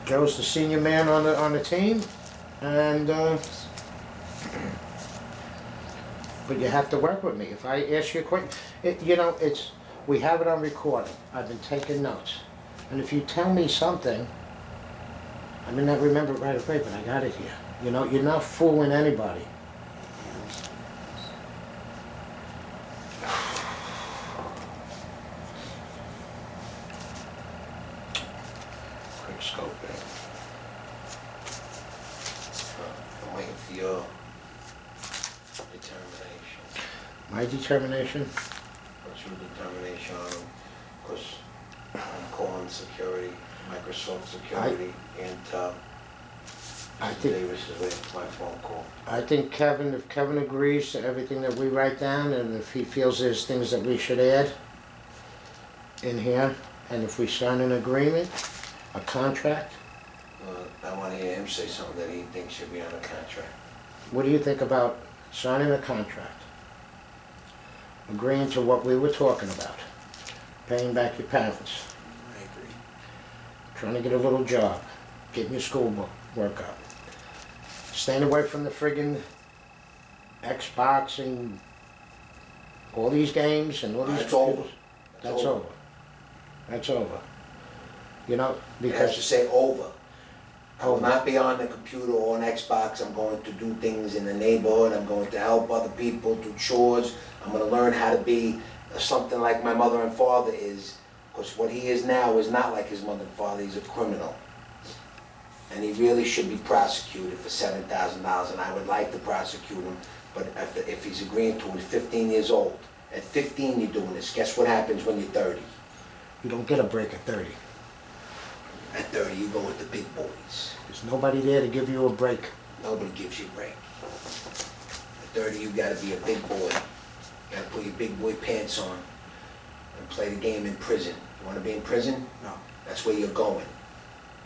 Joe's the senior man on the team, and but you have to work with me. If I ask you a question, you know, we have it on recording. I've been taking notes, and if you tell me something, I may not remember it right away, but I got it here. You know, you're not fooling anybody. Quick scope there. I'm waiting for your determination. My determination? What's your determination on them? Because I'm calling security, Microsoft Security, and Mr. Davis is waiting for my phone call. I think Kevin, if Kevin agrees to everything that we write down, and if he feels there's things that we should add in here, and if we sign an agreement, a contract. I want to hear him say something that he thinks should be on the contract. What do you think about signing a contract? Agreeing to what we were talking about. Paying back your parents. I agree. Trying to get a little job. Getting your school work up. Staying away from the friggin' Xbox and all these games and all these That's over. computers. That's over. That's over. You know, It has to because say over. I will Over. not be on the computer or on Xbox. I'm going to do things in the neighborhood. I'm going to help other people do chores. I'm going to learn how to be something like my mother and father is. Because what he is now is not like his mother and father. He's a criminal. And he really should be prosecuted for $7,000. And I would like to prosecute him. But if he's agreeing to it, he's 15 years old. At 15 you're doing this. Guess what happens when you're 30? you don't get a break at 30. At 30 you go with the big boys. There's nobody there to give you a break. Nobody gives you a break. At 30, you gotta be a big boy. You gotta put your big boy pants on and play the game in prison. You wanna be in prison? No. That's where you're going.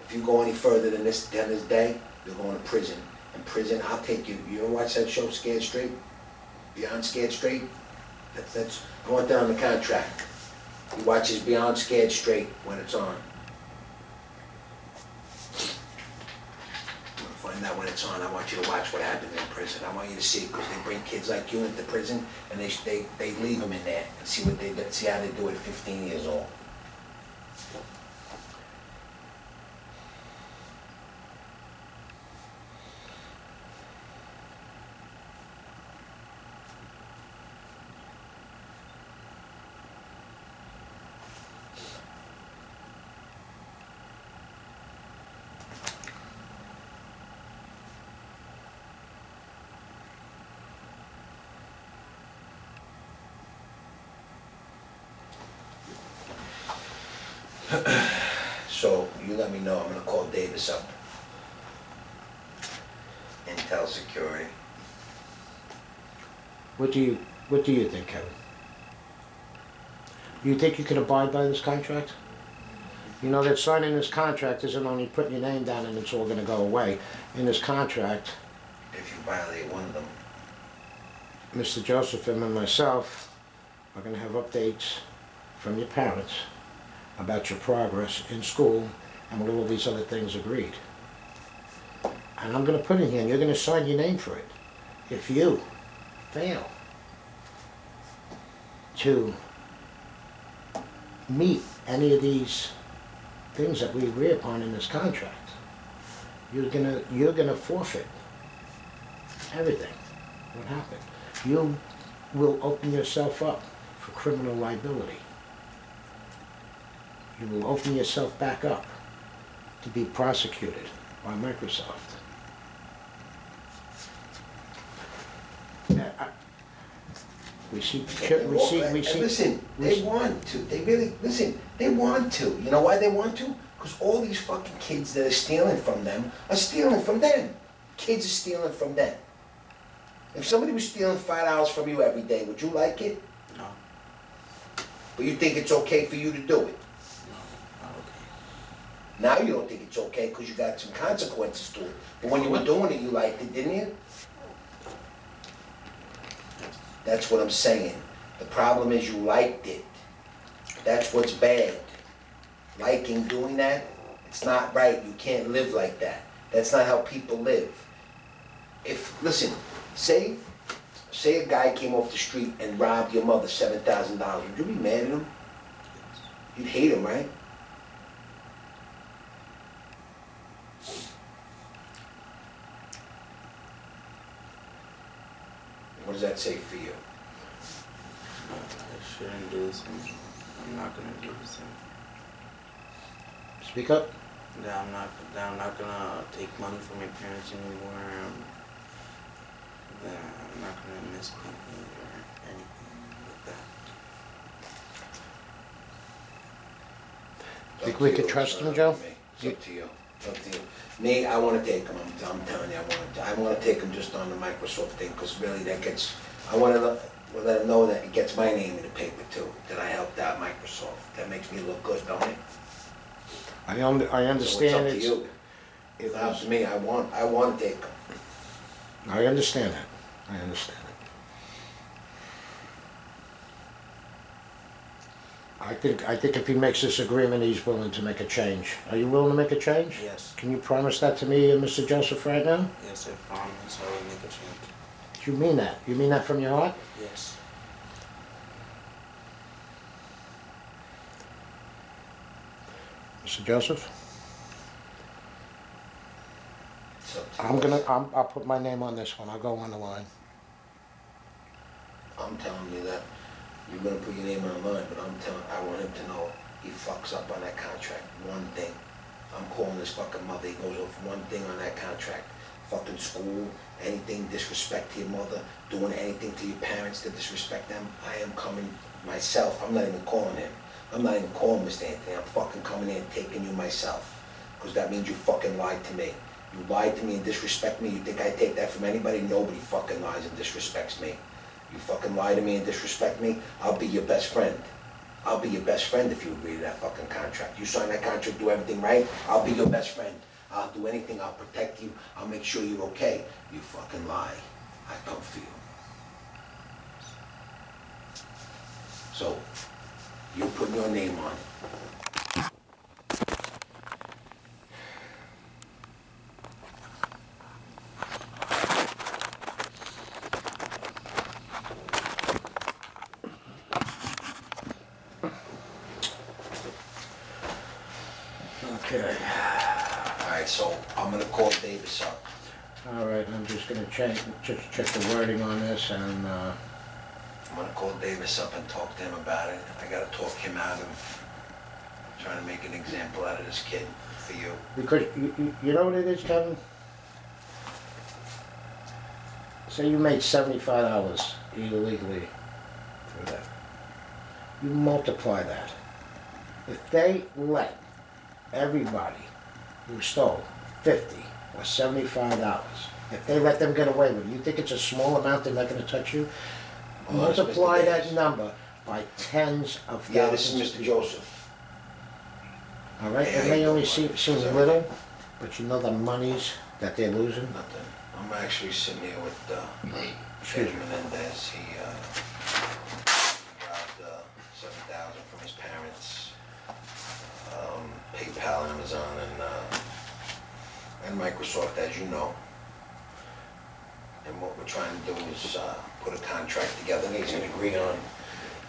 If you go any further than this day, you're going to prison. In prison, I'll take you. You ever watch that show, Scared Straight? Beyond Scared Straight? I want that on the contract. He watches Beyond Scared Straight when it's on. Find out when it's on. I want you to watch what happens in prison. I want you to see it because they bring kids like you into prison and they leave them in there and see how they do it at 15 years old. So you let me know. I'm gonna call Davis up. Intel Security. What do you think, Kevin? You think you can abide by this contract? You know that signing this contract isn't only putting your name down and it's all gonna go away. In this contract, If you violate one of them, Mr. Joseph and myself are gonna have updates from your parents about your progress in school and with all these other things agreed. And I'm gonna put in here, and you're gonna sign your name for it. If you fail to meet any of these things that we agree upon in this contract, you're gonna forfeit everything. What happened? You will open yourself up for criminal liability. You will open yourself back up to be prosecuted by Microsoft. We see. Listen, they want to. They really, listen, they want to. You know why they want to? Because all these fucking kids that are stealing from them are stealing from them. Kids are stealing from them. If somebody was stealing $5 from you every day, would you like it? No. But you think it's okay for you to do it? No, not okay. Now you don't think it's okay because you got some consequences to it. But when you were doing it, you liked it, didn't you? That's what I'm saying. The problem is you liked it. That's what's bad. Liking doing that, It's not right. You can't live like that. That's not how people live. Listen, say a guy came off the street and robbed your mother $7,000. Would you be mad at him? You'd hate him, right? What does that say for you? I shouldn't do the same. I'm not gonna do the same. Speak up. That I'm not gonna take money from my parents anymore. That I'm not gonna miss people or anything like that. Think we could trust him, Joe? It's up to you. It's up to you. Me, I want to take him. I'm telling you, I want to take him just on the Microsoft thing, because really I want to let him know that it gets my name in the paper too, that I helped out Microsoft. That makes me look good, don't it? I So understand it's up to you. It's up to me. I want to take him. I understand that. I understand it. I think if he makes this agreement, he's willing to make a change. Are you willing to make a change? Yes. Can you promise that to me, Mr. Joseph, right now? Yes, I promise I will make a change. Do you mean that? You mean that from your heart? Yes. Mr. Joseph? It's up to you. I'll put my name on this one. I'll go on the line. I'm telling you that you're gonna put your name on the line, but I want him to know he fucks up on that contract. One thing. I'm calling his fucking mother. He goes off one thing on that contract. Fucking school, anything, disrespect to your mother, doing anything to your parents to disrespect them. I am coming myself. I'm not even calling him. I'm not even calling Mr. Anthony. I'm fucking coming in and taking you myself. Because that means you fucking lied to me. You lied to me and disrespect me. You think I take that from anybody? Nobody fucking lies and disrespects me. You fucking lie to me and disrespect me, I'll be your best friend. I'll be your best friend if you agree to that fucking contract. You sign that contract, do everything right, I'll be your best friend. I'll do anything, I'll protect you, I'll make sure you're okay. You fucking lie, I come for you. So, you're putting your name on it. Okay. Alright, so I'm gonna call Davis up. All right, I'm just gonna check the wording on this and, I'm gonna call Davis up and talk to him about it. I gotta talk him out of trying to make an example out of this kid for you. because you know what it is, Kevin? Say you made $75 illegally through that. You multiply that. If they let everybody who stole $50 or $75, if they let them get away with it, you think it's a small amount they're not gonna touch you? Oh, that's Multiply Mr. that Davis. number by tens of Yeah, this thousands is of Mr. people. Joseph. All right, Yeah, it may you only don't seem mind. little, but you know the monies that they're losing? Nothing. I'm actually sitting here with Excuse Judge me. Menendez. He robbed 7,000 from his parents. PayPal, Amazon, and Microsoft, as you know. And what we're trying to do is put a contract together that he's gonna agree on.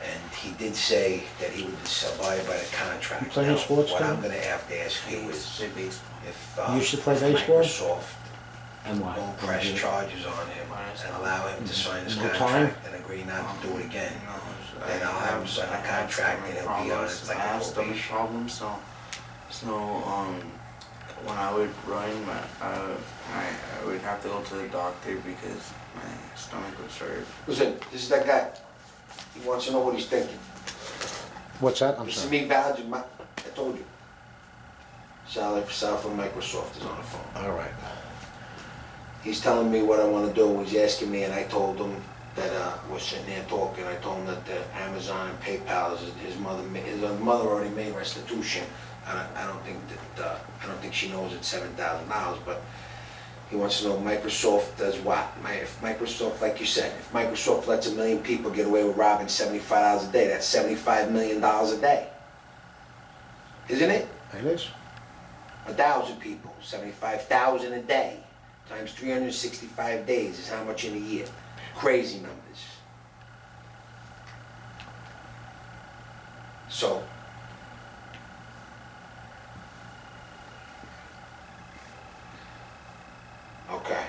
And he did say that he would abide by the contract. You play any Now, sports, what I'm Kevin? gonna have to ask you is Play baseball. if You used to play baseball? Microsoft And why? don't press charges on him and allow him to sign his No time? contract and agree not to do it again. No, Then I'll have him sign a contract and he'll be on it like I a have stomach probation. problems, so when I would run, I would have to go to the doctor because my stomach would hurt. Listen, this is that guy. He wants to know what he's thinking. What's that? I'm This is sorry. me vouching, I told you. Sal from Microsoft is on the phone. All right. He's telling me what I want to do. He's asking me, and I told him that we're sitting there talking. I told him that Amazon and PayPal is his mother already made restitution. I don't think she knows it's $7,000, but he wants to know Microsoft does what. If Microsoft, like you said, if Microsoft lets 1 million people get away with robbing $75 a day, that's $75 million a day, isn't it? It is. 1,000 people, 75,000 a day, times 365 days is how much in a year. Crazy numbers. So, okay.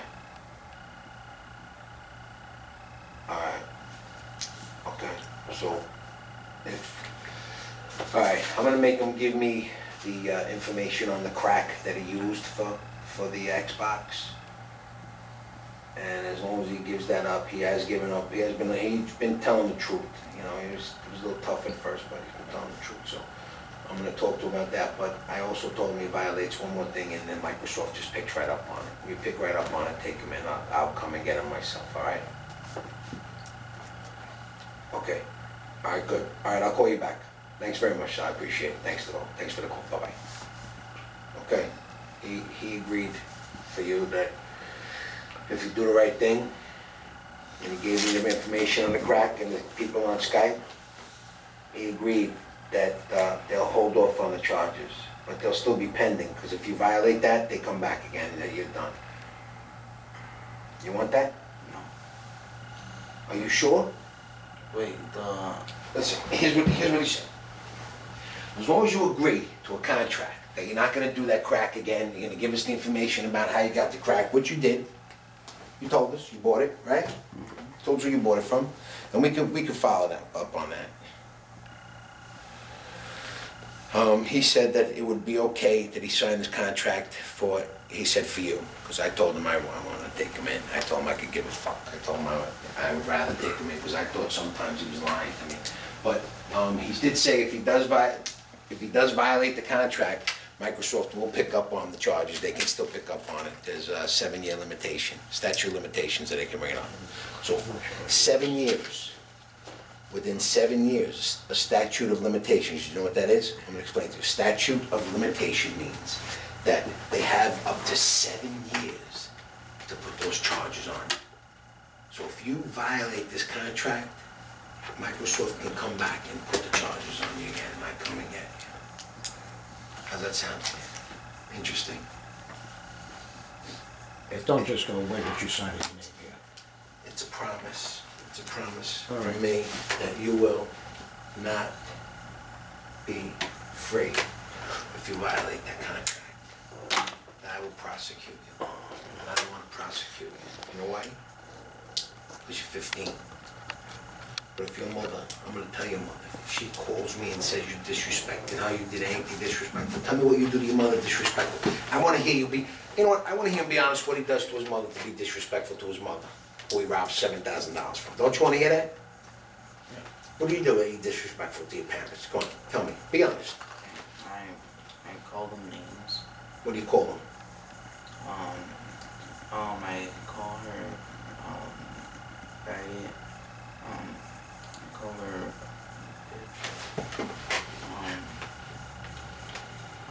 Alright. Okay, so, alright, I'm gonna make him give me the information on the crack that he used for the Xbox. And as long as he gives that up, he has given up, he's been telling the truth. You know, it was a little tough at first, but he's been telling the truth, so I'm gonna talk to him about that, but I also told him he violates one more thing, and then Microsoft just picks right up on it. We pick right up on it, take him in, I'll come and get him myself, all right? Okay, all right, good. All right, I'll call you back. Thanks very much, I appreciate it. Thanks for the call, bye-bye. Okay, he agreed for you that if you do the right thing, and he gave me the information on the crack and the people on Skype, he agreed that they'll hold off on the charges, but they'll still be pending, because if you violate that, they come back again and then you're done. You want that? No. Are you sure? Wait, Listen, here's what he said. As long as you agree to a contract that you're not gonna do that crack again, you're gonna give us the information about how you got the crack, which you did. You told us, you bought it, right? Told us where you bought it from, and we could follow that up on that. He said that it would be okay that he signed this contract for, he said for you, because I told him I wanted to take him in. I told him I could give a fuck. I told him I would rather take him in, because I thought sometimes he was lying to me. But he did say if he does violate the contract, Microsoft will pick up on the charges. They can still pick up on it. There's a 7-year limitation, statute of limitations that they can bring it on. So 7 years. Within 7 years, a statute of limitations, you know what that is? I'm gonna explain to you. Statute of limitation means that they have up to 7 years to put those charges on. So if you violate this contract, Microsoft can come back and put the charges on you again, and I come and get you. How's that sound? Interesting. It don't just go away that you sign his name here. It's a promise. It's a promise All right. from me that you will not be free if you violate that contract. I will prosecute you. And I don't want to prosecute you. You know why? Because you're 15. But if your mother, I'm going to tell your mother, if she calls me and says you disrespected how you did anything disrespectful, tell me what you do to your mother disrespectful. I want to hear you be, you know what, I want to hear him be honest what he does to his mother to be disrespectful to his mother, who he robbed $7,000 from. Don't you want to hear that? Yeah. What do you do when you're disrespectful to your parents? Go on, tell me. Be honest. I call them names. What do you call them? I call her, faggot. I call her bitch.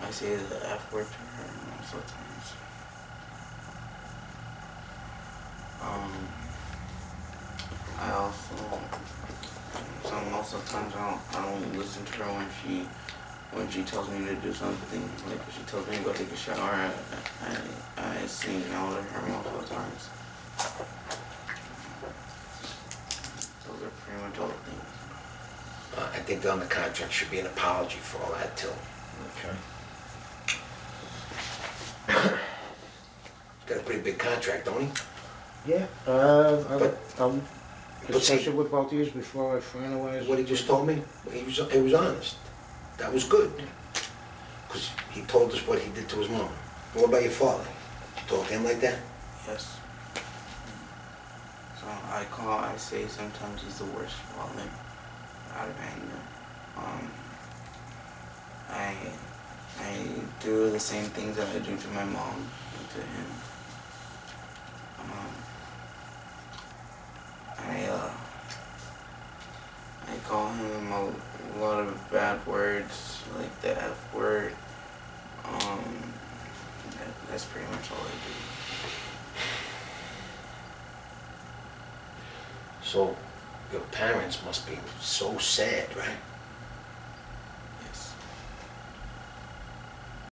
I say the F word to her most of the times. I also, most of the times I don't listen to her when she tells me to do something. Like if she tells me to go take a shower, I say no to her most of the times. Those are pretty much all the things. I think on the contract should be an apology for all that too. Okay. Got a pretty big contract, don't he? Yeah, But- I'll but see- discuss it with both of you before I finalize. What he just told me, he was honest. That was good. Because he told us what he did to his mom. And what about your father? You talk to him like that? Yes. So I say sometimes he's the worst father out of anger. I do the same things that I do to my mom and to him. I call him a lot of bad words, like the F word. That's pretty much all I do. So your parents must be so sad, right?